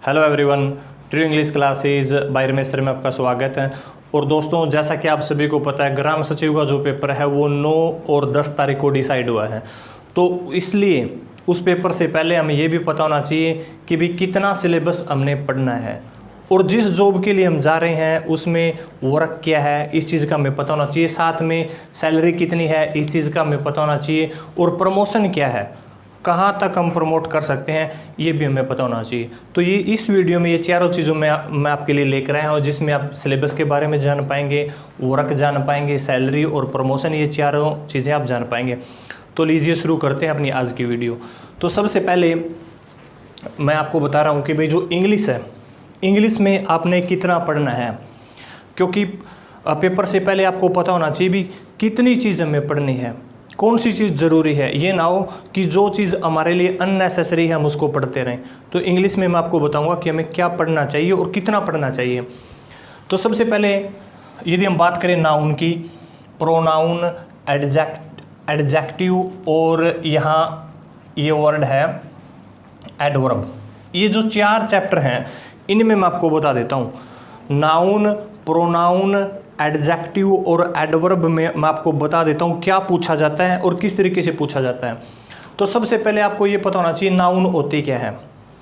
Hello everyone, true English classes bye Ramesh sir में आपका स्वागत है। और दोस्तों, जैसा कि आप सभी को पता है, ग्राम सचिव का जो पेपर है वो 9 और 10 तारीख को डिसाइड हुआ है। तो इसलिए उस पेपर से पहले हमें ये भी पता होना चाहिए कि भी कितना सिलेबस हमने पढ़ना है और जिस जॉब के लिए हम जा रहे हैं उसमें वर्क क्या है, इस चीज़ का हमें पता होना चाहिए। साथ में सैलरी कितनी है, इस चीज़ का हमें पता होना चाहिए। और प्रमोशन क्या है, कहाँ तक हम प्रमोट कर सकते हैं, ये भी हमें पता होना चाहिए। तो ये इस वीडियो में ये चारों चीज़ों में मैं आपके लिए लेकर आया हूँ, जिसमें आप सिलेबस के बारे में जान पाएंगे, वर्क जान पाएंगे, सैलरी और प्रमोशन, ये चारों चीज़ें आप जान पाएंगे। तो लीजिए शुरू करते हैं अपनी आज की वीडियो। तो सबसे पहले मैं आपको बता रहा हूँ कि भाई जो इंग्लिश है, इंग्लिश में आपने कितना पढ़ना है, क्योंकि पेपर से पहले आपको पता होना चाहिए भी कितनी चीज़ हमें पढ़नी है, कौन सी चीज़ ज़रूरी है। ये ना हो कि जो चीज़ हमारे लिए अननेसेसरी है हम उसको पढ़ते रहें। तो इंग्लिश में मैं आपको बताऊंगा कि हमें क्या पढ़ना चाहिए और कितना पढ़ना चाहिए। तो सबसे पहले यदि हम बात करें नाउन की, प्रोनाउन, एडजेक्टिव और यहाँ ये वर्ड है एडवर्ब, ये जो 4 चैप्टर हैं इनमें मैं आपको बता देता हूँ। नाउन, प्रोनाउन, एडजेक्टिव और एडवर्ब में मैं आपको बता देता हूँ क्या पूछा जाता है और किस तरीके से पूछा जाता है। तो सबसे पहले आपको ये पता होना चाहिए नाउन होती क्या है।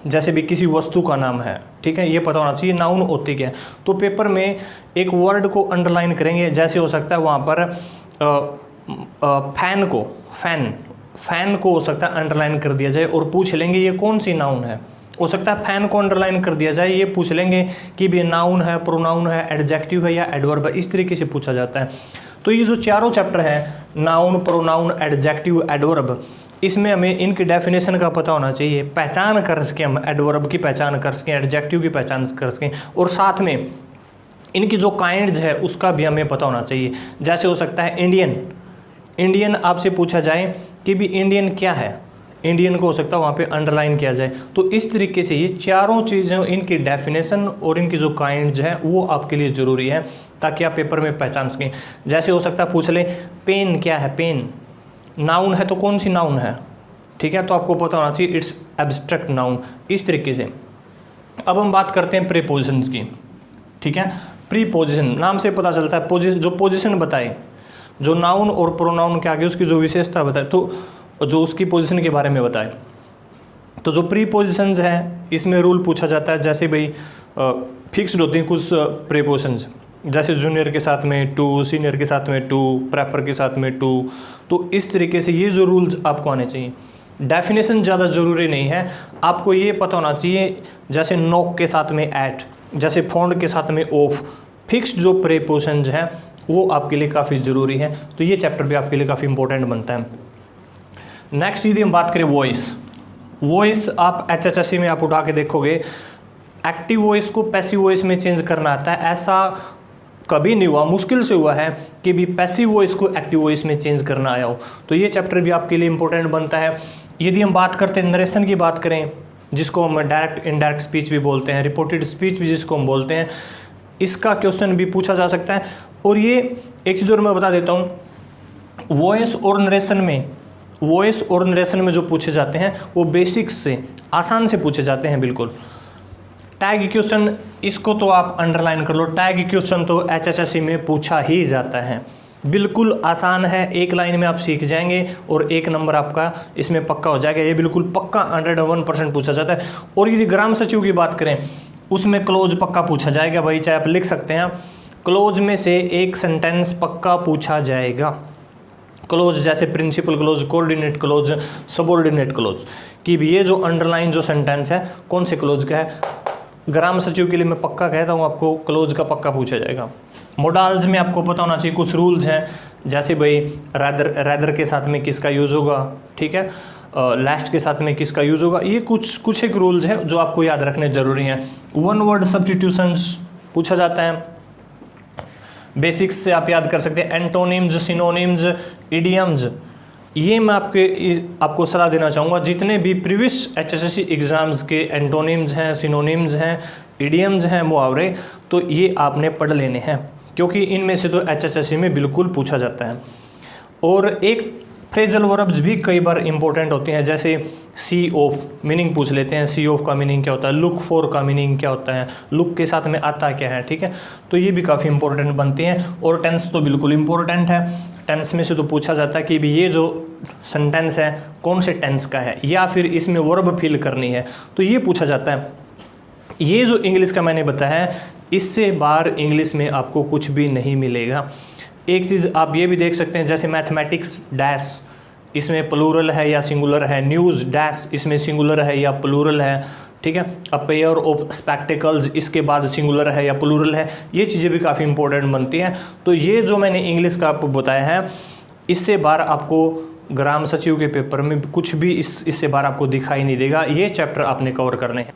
जैसे भी किसी वस्तु का नाम है, ठीक है, ये पता होना चाहिए नाउन होती क्या है। तो पेपर में एक वर्ड को अंडरलाइन करेंगे, जैसे हो सकता है वहाँ पर फैन को हो सकता है अंडरलाइन कर दिया जाए और पूछ लेंगे ये कौन सी नाउन है। हो सकता है फैन को अंडरलाइन कर दिया जाए, ये पूछ लेंगे कि भी नाउन है, प्रोनाउन है, एडजेक्टिव है या एडवर्ब है, इस तरीके से पूछा जाता है। तो ये जो चारों चैप्टर हैं, नाउन, प्रोनाउन, एडजेक्टिव, एडवर्ब, इसमें हमें इनकी डेफिनेशन का पता होना चाहिए, पहचान कर सकें हम, एडवर्ब की पहचान कर सकें, एडजेक्टिव की पहचान कर सकें, और साथ में इनकी जो काइंड्स है उसका भी हमें पता होना चाहिए। जैसे हो सकता है इंडियन आपसे पूछा जाए कि भी इंडियन क्या है, इंडियन को हो सकता है वहाँ पे अंडरलाइन किया जाए। तो इस तरीके से ये चारों चीज़ें, इनकी डेफिनेशन और इनकी जो काइंड्स है वो आपके लिए ज़रूरी है, ताकि आप पेपर में पहचान सकें। जैसे हो सकता है पूछ ले पेन क्या है, पेन नाउन है तो कौन सी नाउन है, ठीक है, तो आपको पता होना चाहिए इट्स एब्स्ट्रैक्ट नाउन, इस तरीके से। अब हम बात करते हैं प्रीपोजिशंस की, ठीक है। प्रीपोजिशन नाम से पता चलता है जो पोजिशन बताए, जो नाउन और प्रोनाउन के आगे उसकी जो विशेषता बताए, तो जो उसकी पोजीशन के बारे में बताए। तो जो प्रीपोजिशंस हैं इसमें रूल पूछा जाता है। जैसे भाई फिक्स्ड होती हैं कुछ प्रीपोजिशंस, जैसे जूनियर के साथ में टू, सीनियर के साथ में टू, प्रेपर के साथ में टू। तो इस तरीके से ये जो रूल्स आपको आने चाहिए। डेफिनेशन ज़्यादा ज़रूरी नहीं है, आपको ये पता होना चाहिए। जैसे नोक के साथ में एट, जैसे फोन के साथ में ऑफ, फिक्स्ड जो प्रीपोजिशंस हैं वो आपके लिए काफ़ी ज़रूरी है। तो ये चैप्टर भी आपके लिए काफ़ी इंपॉर्टेंट बनता है। नेक्स्ट यदि हम बात करें वॉइस आप HHSC में आप उठा के देखोगे, एक्टिव वॉइस को पैसिव वॉइस में चेंज करना आता है। ऐसा कभी नहीं हुआ, मुश्किल से हुआ है कि भी पैसिव वॉइस को एक्टिव वॉइस में चेंज करना आया हो। तो ये चैप्टर भी आपके लिए इंपॉर्टेंट बनता है। यदि हम बात करते हैं नरेशन की बात करें, जिसको हम डायरेक्ट इनडायरेक्ट स्पीच भी बोलते हैं, रिपोर्टेड स्पीच भी जिसको हम बोलते हैं, इसका क्वेश्चन भी पूछा जा सकता है। और ये एक चीज़ और मैं बता देता हूँ, वॉइस और नरेशन में जो पूछे जाते हैं वो बेसिक्स से, आसान से पूछे जाते हैं बिल्कुल। टैग क्वेश्चन, इसको तो आप अंडरलाइन कर लो, टैग क्वेश्चन तो HHSC में पूछा ही जाता है, बिल्कुल आसान है, एक लाइन में आप सीख जाएंगे और 1 नंबर आपका इसमें पक्का हो जाएगा। ये बिल्कुल पक्का 101% पूछा जाता है। और यदि ग्राम सचिव की बात करें, उसमें क्लोज पक्का पूछा जाएगा भाई, चाहे आप लिख सकते हैं, क्लोज में से एक सेंटेंस पक्का पूछा जाएगा। क्लोज जैसे principal clause, coordinate clause, subordinate clause, कि भी ये जो अंडरलाइन जो सेंटेंस है कौन से क्लोज का है। ग्राम सचिव के लिए मैं पक्का कहता हूँ, आपको क्लोज का पक्का पूछा जाएगा। मोडाल्स में आपको पता होना चाहिए, कुछ रूल्स हैं, जैसे भाई रैदर के साथ में किसका यूज़ होगा, ठीक है, लास्ट के साथ में किसका यूज़ होगा, ये कुछ एक रूल्स हैं जो आपको याद रखने ज़रूरी हैं। वन वर्ड सब्स्टिट्यूशंस पूछा जाता है, बेसिक्स से आप याद कर सकते हैं। एंटोनिम्स, सिनोनिम्स, इडियम्स, ये मैं आपको सलाह देना चाहूँगा, जितने भी प्रीवियस HSSC एग्ज़ाम्स के एंटोनिम्स हैं, सिनोनिम्स हैं, इडियम्स हैं, मुहावरे, तो ये आपने पढ़ लेने हैं, क्योंकि इनमें से तो HSSC में बिल्कुल पूछा जाता है। और एक फ्रेजल वर्ब्स भी कई बार इंपॉर्टेंट होते हैं, जैसे सी ऑफ, मीनिंग पूछ लेते हैं, सी ऑफ का मीनिंग क्या होता है, लुक फॉर का मीनिंग क्या होता है, लुक के साथ में आता क्या है, ठीक है। तो ये भी काफ़ी इंपॉर्टेंट बनते हैं। और टेंस तो बिल्कुल इंपॉर्टेंट है, टेंस में से तो पूछा जाता है कि भी ये जो सेंटेंस है कौन से टेंस का है, या फिर इसमें वर्ब फिल करनी है, तो ये पूछा जाता है। ये जो इंग्लिश का मैंने बताया है, इससे बाहर इंग्लिश में आपको कुछ भी नहीं मिलेगा। एक चीज़ आप ये भी देख सकते हैं, जैसे मैथमेटिक्स डैश, इसमें प्लूरल है या सिंगुलर है, न्यूज़ डैश, इसमें सिंगुलर है या प्लूरल है, ठीक है। अ पेयर ऑफ स्पेक्टिकल्स, इसके बाद सिंगुलर है या प्लूरल है, ये चीज़ें भी काफ़ी इंपॉर्टेंट बनती हैं। तो ये जो मैंने इंग्लिश का आपको बताया है, इससे बाहर आपको ग्राम सचिव के पेपर में कुछ भी इससे बाहर आपको दिखाई नहीं देगा। ये चैप्टर आपने कवर करने हैं।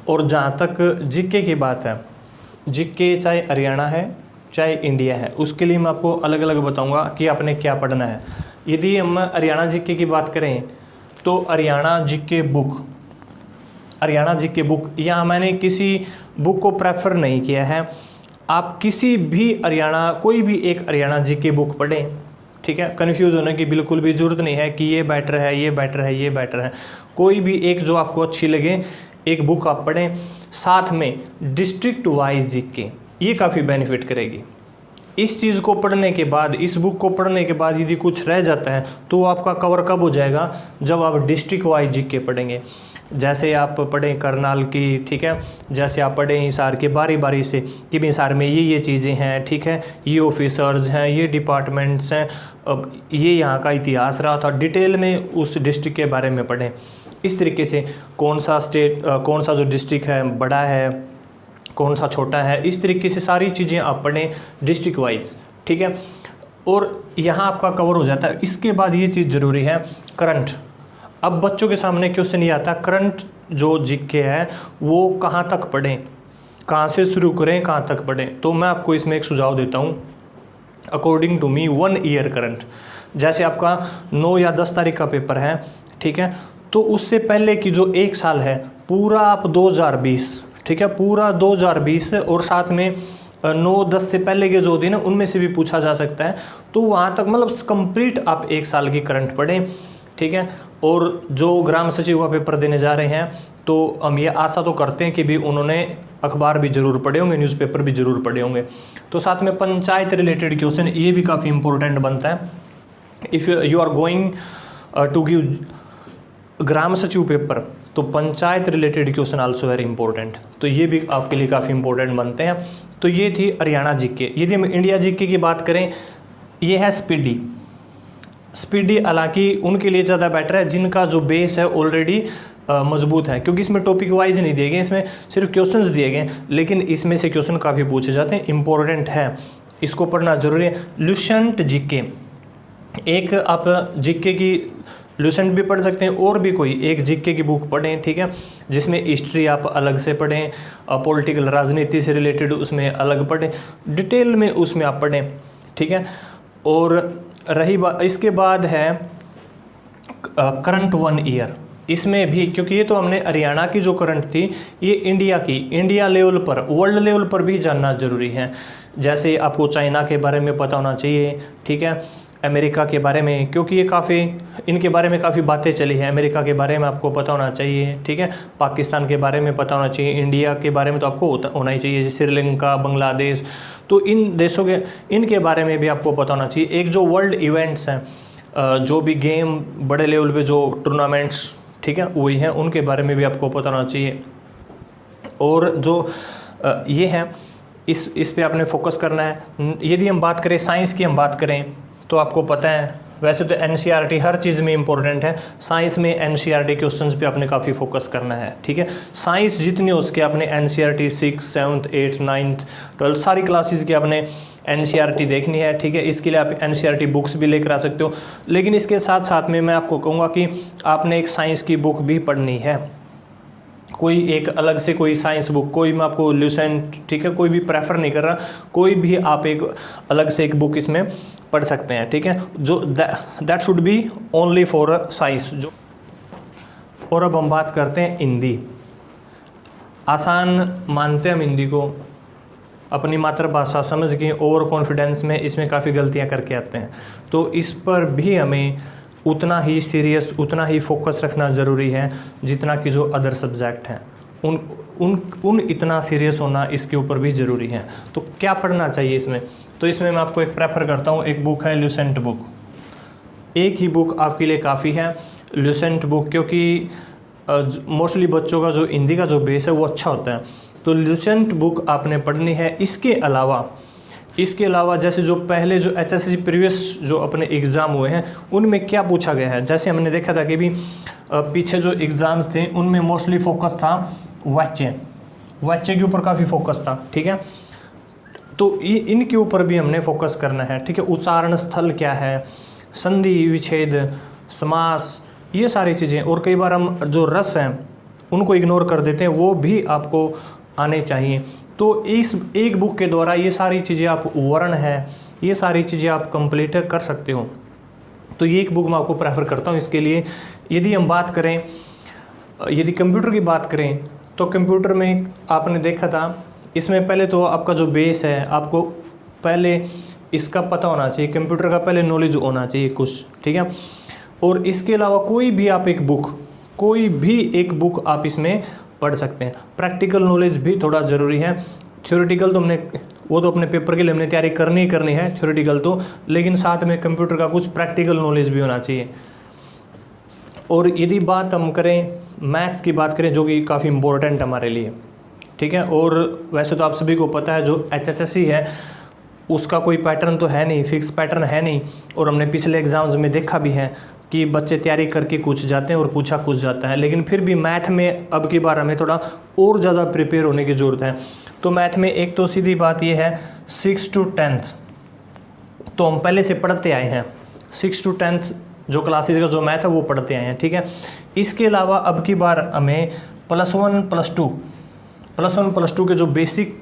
और जहाँ तक जीके की बात है, जीके चाहे हरियाणा है चाहे इंडिया है, उसके लिए मैं आपको अलग अलग बताऊंगा कि आपने क्या पढ़ना है। यदि हम हरियाणा जीके की बात करें तो हरियाणा जीके बुक, यहाँ मैंने किसी बुक को प्रेफर नहीं किया है। आप किसी भी हरियाणा, कोई भी एक हरियाणा जीके बुक पढ़ें, ठीक है। कन्फ्यूज़ होने की बिल्कुल भी ज़रूरत नहीं है कि ये बेटर है, ये बेटर है, ये बेटर है। कोई भी एक जो आपको अच्छी लगे एक बुक आप पढ़ें, साथ में डिस्ट्रिक्ट वाइज जीके, ये काफ़ी बेनिफिट करेगी। इस चीज़ को पढ़ने के बाद, इस बुक को पढ़ने के बाद यदि कुछ रह जाता है तो आपका कवर कब हो जाएगा, जब आप डिस्ट्रिक्ट वाइज जीके पढ़ेंगे। जैसे आप पढ़ें करनाल की, ठीक है, जैसे आप पढ़ें हिसार के बारी बारी से कि हिसार में ये चीज़ें हैं, ठीक है, ये ऑफिसर्स हैं, ये डिपार्टमेंट्स हैं, अब ये यहाँ का इतिहास रहा था, डिटेल में उस डिस्ट्रिक्ट के बारे में पढ़ें। इस तरीके से कौन सा जो डिस्ट्रिक्ट है बड़ा है, कौन सा छोटा है, इस तरीके से सारी चीज़ें आप पढ़ें डिस्ट्रिक्ट वाइज, ठीक है। और यहाँ आपका कवर हो जाता है। इसके बाद ये चीज़ ज़रूरी है, करंट। अब बच्चों के सामने क्वेश्चन ये आता है, करंट जो जीके है वो कहाँ तक पढ़ें, कहाँ से शुरू करें, कहाँ तक पढ़ें। तो मैं आपको इसमें एक सुझाव देता हूँ, according to me 1 year current. जैसे आपका 9 या 10 तारीख का पेपर है, ठीक है, तो उससे पहले की जो 1 साल है पूरा आप 2020, ठीक है, पूरा 2020 और साथ में 9-10 से पहले के जो दिन है उनमें से भी पूछा जा सकता है। तो वहाँ तक मतलब कंप्लीट आप 1 साल की करंट पढ़ें, ठीक है। और जो ग्राम सचिव का पेपर देने जा रहे हैं, तो हम ये आशा तो करते हैं कि भी उन्होंने अखबार भी ज़रूर पढ़े होंगे, न्यूज़पेपर भी ज़रूर पढ़े होंगे। तो साथ में पंचायत रिलेटेड क्वेश्चन, ये भी काफ़ी इंपॉर्टेंट बनता है। If you are going to give ग्राम सचिव पेपर, तो panchayat related question also very important, तो ये भी आपके लिए काफ़ी इंपॉर्टेंट बनते हैं। तो ये थी हरियाणा जीके। यदि हम इंडिया जीके की बात करें, ये है स्पीडी। हालांकि उनके लिए ज़्यादा बेटर है जिनका जो बेस है ऑलरेडी मजबूत है, क्योंकि इसमें टॉपिक वाइज नहीं दिए गए, इसमें सिर्फ क्वेश्चंस दिए गए, लेकिन इसमें से क्वेश्चन काफ़ी पूछे जाते हैं, इंपॉर्टेंट है, इसको पढ़ना जरूरी है। लुसेंट जीके, एक आप जीके की लुसेंट भी पढ़ सकते हैं, और भी कोई एक जीके की बुक पढ़ें, ठीक है, जिसमें हिस्ट्री आप अलग से पढ़ें, पॉलिटिकल राजनीति से रिलेटेड उसमें अलग पढ़ें, डिटेल में उसमें आप पढ़ें, ठीक है। और रही बात, इसके बाद है करंट 1 ईयर। इसमें भी, क्योंकि ये तो हमने हरियाणा की जो करंट थी, ये इंडिया लेवल पर, वर्ल्ड लेवल पर भी जानना जरूरी है। जैसे आपको चाइना के बारे में पता होना चाहिए, ठीक है, अमेरिका के बारे में, क्योंकि ये काफ़ी, इनके बारे में काफ़ी बातें चली हैं, अमेरिका के बारे में आपको पता होना चाहिए, ठीक है, पाकिस्तान के बारे में पता होना चाहिए, इंडिया के बारे में तो आपको होना ही चाहिए, जैसे श्रीलंका, बांग्लादेश, तो इन देशों के, इनके बारे में भी आपको पता होना चाहिए। एक जो वर्ल्ड इवेंट्स हैं, जो भी गेम बड़े लेवल पे जो टूर्नामेंट्स, ठीक है, वही हैं, उनके बारे में भी आपको पता होना चाहिए। और जो ये है, इस पे आपने फोकस करना है। यदि हम बात करें साइंस की, हम बात करें तो आपको पता है, वैसे तो एनसीईआरटी हर चीज़ में इंपॉर्टेंट है, साइंस में एनसीईआरटी क्वेश्चंस पे आपने काफ़ी फोकस करना है, ठीक है। साइंस जितनी हो सके आपने एनसीईआरटी 6, 7, 8, 9, 12 सारी क्लासेस की आपने एनसीईआरटी देखनी है, ठीक है। इसके लिए आप एनसीईआरटी बुक्स भी लेकर आ सकते हो, लेकिन इसके साथ साथ में मैं आपको कहूँगा कि आपने एक साइंस की बुक भी पढ़नी है, कोई एक अलग से कोई साइंस बुक, कोई मैं आपको लुसेंट, ठीक है, कोई भी प्रेफर नहीं कर रहा, कोई भी आप एक अलग से एक बुक इसमें पढ़ सकते हैं, ठीक है, जो that should be only for science. जो और अब हम बात करते हैं हिंदी। आसान मानते हैं हम हिंदी को, अपनी मातृभाषा समझ के ओवर कॉन्फिडेंस में इसमें काफ़ी गलतियां करके आते हैं। तो इस पर भी हमें उतना ही सीरियस, उतना ही फोकस रखना ज़रूरी है जितना कि जो अदर सब्जेक्ट हैं उन इतना सीरियस होना इसके ऊपर भी ज़रूरी है। तो क्या पढ़ना चाहिए इसमें? तो इसमें मैं आपको एक प्रेफर करता हूँ, एक बुक है ल्यूसेंट बुक। एक ही बुक आपके लिए काफ़ी है, ल्यूसेंट बुक, क्योंकि मोस्टली बच्चों का जो हिंदी का जो बेस है वो अच्छा होता है। तो ल्यूसेंट बुक आपने पढ़नी है। इसके अलावा जैसे जो पहले जो HSC प्रीवियस जो अपने एग्ज़ाम हुए हैं उनमें क्या पूछा गया है, जैसे हमने देखा था कि भी पीछे जो एग्ज़ाम्स थे उनमें मोस्टली फोकस था वाच्य के ऊपर, काफ़ी फोकस था, ठीक है। तो इनके ऊपर भी हमने फोकस करना है, ठीक है। उच्चारण स्थल क्या है, संधि विच्छेद, समास, ये सारी चीज़ें। और कई बार हम जो रस हैं उनको इग्नोर कर देते हैं, वो भी आपको आने चाहिए। तो इस एक बुक के द्वारा ये सारी चीज़ें, आप वर्ण है, ये सारी चीज़ें आप कंप्लीट कर सकते हो। तो ये एक बुक मैं आपको प्रेफर करता हूँ इसके लिए। यदि हम बात करें, यदि कंप्यूटर की बात करें, तो कंप्यूटर में आपने देखा था, इसमें पहले तो आपका जो बेस है आपको पहले इसका पता होना चाहिए, कंप्यूटर का पहले नॉलेज होना चाहिए कुछ, ठीक है। और इसके अलावा कोई भी एक बुक आप इसमें पढ़ सकते हैं। प्रैक्टिकल नॉलेज भी थोड़ा ज़रूरी है। थ्योरेटिकल तो वो तो अपने पेपर के लिए हमने तैयारी करनी है थ्योरेटिकल तो, लेकिन साथ में कंप्यूटर का कुछ प्रैक्टिकल नॉलेज भी होना चाहिए। और यदि बात हम करें मैथ्स की बात करें, जो कि काफ़ी इम्पोर्टेंट हमारे लिए, ठीक है। और वैसे तो आप सभी को पता है जो HSC है उसका कोई पैटर्न तो है नहीं, फिक्स पैटर्न है नहीं। और हमने पिछले एग्ज़ाम्स में देखा भी है कि बच्चे तैयारी करके कुछ जाते हैं और पूछा कुछ जाता है। लेकिन फिर भी मैथ में अब की बार हमें थोड़ा और ज़्यादा प्रिपेयर होने की ज़रूरत है। तो मैथ में एक तो सीधी बात ये है 6 to 10th तो हम पहले से पढ़ते आए हैं, 6 to 10th जो क्लासेस का जो मैथ है वो पढ़ते आए हैं, ठीक है। इसके अलावा अब की बार हमें +1 +2 के जो बेसिक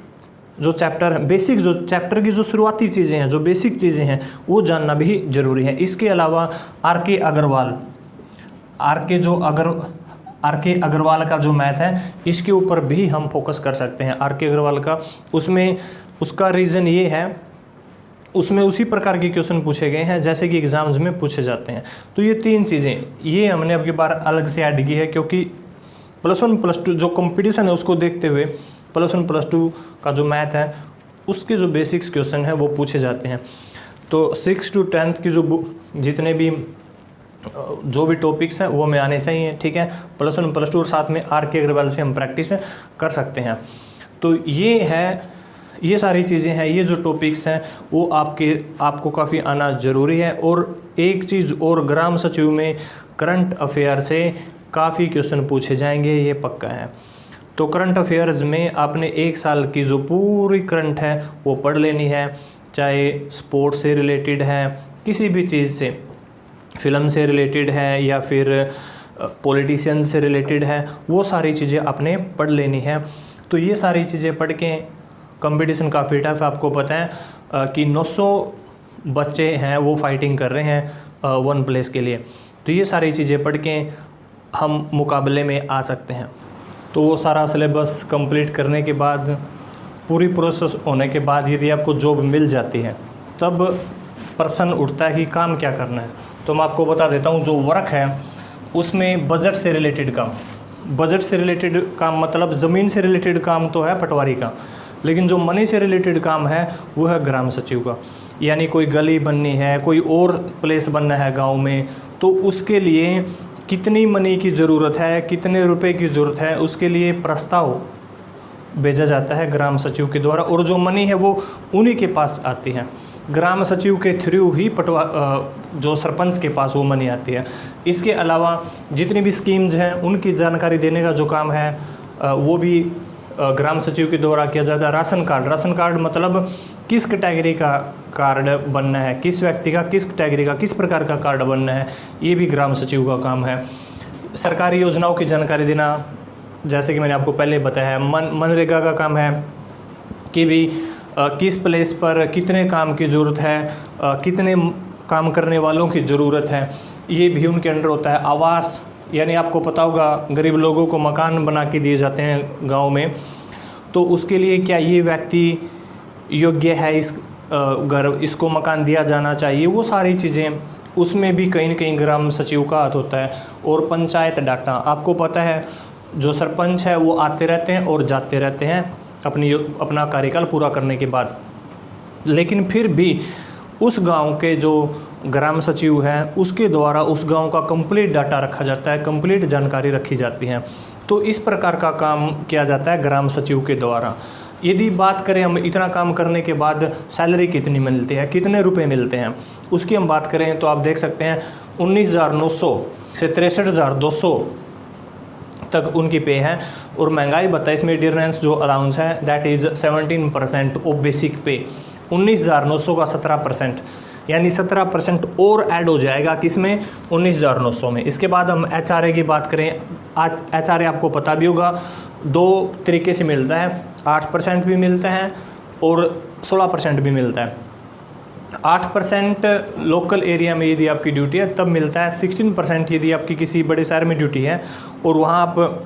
जो चैप्टर की जो शुरुआती चीज़ें हैं, जो बेसिक चीज़ें हैं वो जानना भी ज़रूरी है। इसके अलावा आर के अग्रवाल का जो मैथ है इसके ऊपर भी हम फोकस कर सकते हैं। आर के अग्रवाल का, उसमें उसका रीज़न ये है, उसमें उसी प्रकार के क्वेश्चन पूछे गए हैं जैसे कि एग्ज़ाम्स में पूछे जाते हैं। तो ये 3 चीज़ें ये हमने अब की बार अलग से ऐड की है, क्योंकि +1 +2 जो कंपटीशन है उसको देखते हुए +1 +2 का जो मैथ है उसके जो बेसिक्स क्वेश्चन हैं वो पूछे जाते हैं। तो 6 to 10th की जितने भी जो भी टॉपिक्स हैं वो हमें आने चाहिए, ठीक है। +1 +2 और साथ में आर के अग्रवाल से हम प्रैक्टिस कर सकते हैं। तो ये सारी चीज़ें हैं, ये जो टॉपिक्स हैं वो आपको काफ़ी आना ज़रूरी है। और एक चीज़ और, ग्राम सचिव में करंट अफेयर से काफ़ी क्वेश्चन पूछे जाएंगे, ये पक्का है। तो करंट अफेयर्स में आपने 1 साल की जो पूरी करंट है वो पढ़ लेनी है, चाहे स्पोर्ट्स से रिलेटेड है, किसी भी चीज़ से, फिल्म से रिलेटेड है या फिर पॉलिटिशियन से रिलेटेड है, वो सारी चीज़ें आपने पढ़ लेनी है। तो ये सारी चीज़ें पढ़ के, कंपटीशन काफ़ी टफ है, आपको पता है कि 900 बच्चे हैं वो फाइटिंग कर रहे हैं 1 प्लेस के लिए। तो ये सारी चीज़ें पढ़ के हम मुकाबले में आ सकते हैं। तो वो सारा सिलेबस कंप्लीट करने के बाद, पूरी प्रोसेस होने के बाद यदि आपको जॉब मिल जाती है तब प्रश्न उठता है कि काम क्या करना है। तो मैं आपको बता देता हूँ, जो वर्क है उसमें बजट से रिलेटेड काम मतलब ज़मीन से रिलेटेड काम तो है पटवारी का, लेकिन जो मनी से रिलेटेड काम है वो है ग्राम सचिव का। यानी कोई गली बननी है, कोई और प्लेस बनना है गाँव में, तो उसके लिए कितनी मनी की ज़रूरत है, कितने रुपए की ज़रूरत है, उसके लिए प्रस्ताव भेजा जाता है ग्राम सचिव के द्वारा। और जो मनी है वो उन्हीं के पास आती है, ग्राम सचिव के थ्रू ही जो सरपंच के पास वो मनी आती है। इसके अलावा जितनी भी स्कीम्स हैं उनकी जानकारी देने का जो काम है वो भी ग्राम सचिव के द्वारा किया जाता है। राशन कार्ड मतलब किस कैटेगरी का कार्ड बनना है, किस व्यक्ति का किस कैटेगरी का किस प्रकार का कार्ड बनना है, ये भी ग्राम सचिव का काम है। सरकारी योजनाओं की जानकारी देना, जैसे कि मैंने आपको पहले बताया है। मनरेगा का काम है कि भी किस प्लेस पर कितने काम की ज़रूरत है, कितने काम करने वालों की ज़रूरत है, ये भी उनके अंडर होता है। आवास, यानी आपको पता होगा गरीब लोगों को मकान बना के दिए जाते हैं गांव में, तो उसके लिए क्या ये व्यक्ति योग्य है इस घर, इसको मकान दिया जाना चाहिए, वो सारी चीज़ें उसमें भी कहीं न कहीं ग्राम सचिव का हाथ होता है। और पंचायत डाटा, आपको पता है जो सरपंच है वो आते रहते हैं और जाते रहते हैं अपना कार्यकाल पूरा करने के बाद, लेकिन फिर भी उस गांव के जो ग्राम सचिव हैं उसके द्वारा उस गांव का कंप्लीट डाटा रखा जाता है, कंप्लीट जानकारी रखी जाती है। तो इस प्रकार का काम किया जाता है ग्राम सचिव के द्वारा। यदि बात करें हम इतना काम करने के बाद सैलरी कितनी मिलती है, कितने रुपए मिलते हैं, उसकी हम बात करें तो आप देख सकते हैं 19,900 से 63,200 तक उनकी पे है। और महंगाई बताए इसमें डिफरेंस जो अलाउंस है दैट इज़ 17% ऑफ बेसिक पे। 19,900 का 17%, यानी 17% और ऐड हो जाएगा किसमें, 19,900 में। इसके बाद हम HRA की बात करें, आज HRA आपको पता भी होगा 2 तरीके से मिलता है, 8% भी मिलता है और 16% भी मिलता है। 8% लोकल एरिया में यदि आपकी ड्यूटी है तब मिलता है, 16% यदि आपकी किसी बड़े शहर में ड्यूटी है और वहाँ आप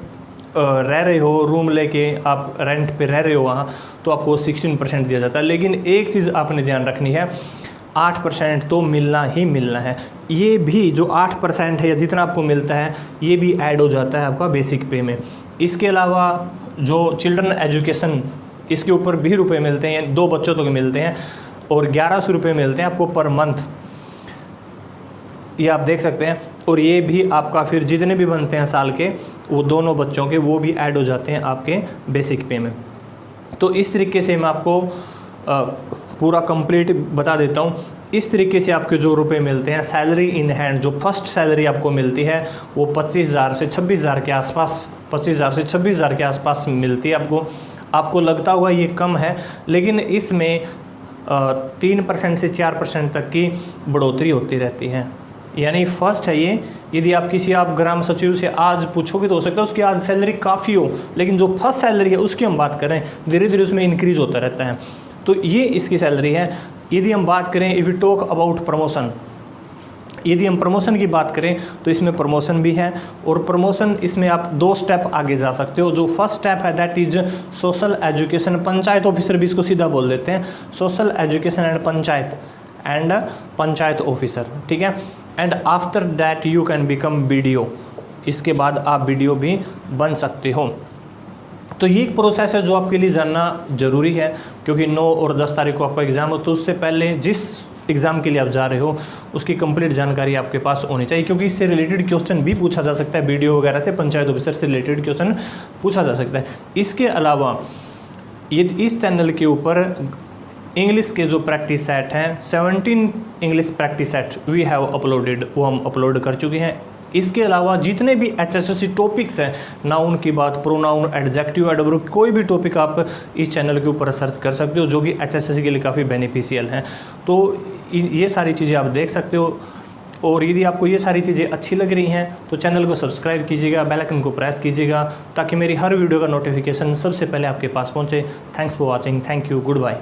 रह रहे हो, रूम लेके आप रेंट पे रह रहे हो वहाँ, तो आपको 16% दिया जाता है। लेकिन एक चीज़ आपने ध्यान रखनी है, 8% तो मिलना ही मिलना है। ये भी जो 8% है या जितना आपको मिलता है ये भी ऐड हो जाता है आपका बेसिक पे में। इसके अलावा जो चिल्ड्रन एजुकेशन, इसके ऊपर भी रुपए मिलते हैं, यानी 2 बच्चों तक मिलते हैं और 1100 रुपये मिलते हैं आपको पर मंथ, ये आप देख सकते हैं। और ये भी आपका फिर जितने भी बनते हैं साल के वो दोनों बच्चों के, वो भी ऐड हो जाते हैं आपके बेसिक पे में। तो इस तरीके से मैं आपको पूरा कंप्लीट बता देता हूँ। इस तरीके से आपके जो रुपए मिलते हैं, सैलरी इन हैंड जो फर्स्ट सैलरी आपको मिलती है वो 25,000 से 26,000 के आसपास, 25,000 से 26,000 के आसपास मिलती है आपको। आपको लगता होगा ये कम है, लेकिन इसमें 3% से 4% तक की बढ़ोतरी होती रहती है। यानी फर्स्ट है ये, यदि आप ग्राम सचिव से आज पूछोगे तो हो सकता है उसकी आज सैलरी काफ़ी हो, लेकिन जो फर्स्ट सैलरी है उसकी हम बात करें धीरे धीरे उसमें इंक्रीज होता रहता है। तो ये इसकी सैलरी है। यदि हम बात करें, if you talk about promotion, यदि हम प्रमोशन की बात करें तो इसमें प्रमोशन भी है। और प्रमोशन इसमें आप 2 स्टेप आगे जा सकते हो। जो फर्स्ट स्टेप है that is social education, panchayat officer भी इसको सीधा बोल देते हैं, social education and panchayat officer, ठीक है। And after that you can become BDO, इसके बाद आप BDO भी बन सकते हो। तो ये एक प्रोसेस है जो आपके लिए जानना ज़रूरी है, क्योंकि 9 और 10 तारीख को आपका एग्ज़ाम हो, तो उससे पहले जिस एग्ज़ाम के लिए आप जा रहे हो उसकी कंप्लीट जानकारी आपके पास होनी चाहिए, क्योंकि इससे रिलेटेड क्वेश्चन भी पूछा जा सकता है, BDO वगैरह से, पंचायत ऑफिसर से रिलेटेड क्वेश्चन पूछा जा सकता है। इसके अलावा ये इस चैनल के ऊपर इंग्लिश के जो प्रैक्टिस सेट हैं, 17 English practice set we have uploaded, वो हम अपलोड कर चुके हैं। इसके अलावा जितने भी HSSC टॉपिक्स हैं, नाउन की बात, प्रोनाउन, एडजेक्टिव, एडवर्ब, कोई भी टॉपिक आप इस चैनल के ऊपर सर्च कर सकते हो, जो कि HSSC के लिए काफ़ी बेनिफिशियल हैं। तो ये सारी चीज़ें आप देख सकते हो। और यदि आपको ये सारी चीज़ें अच्छी लग रही हैं तो चैनल को सब्सक्राइब कीजिएगा, बेल आइकन को प्रेस कीजिएगा, ताकि मेरी हर वीडियो का नोटिफिकेशन सबसे पहले आपके पास पहुँचे। Thanks for watching, thank you, good bye.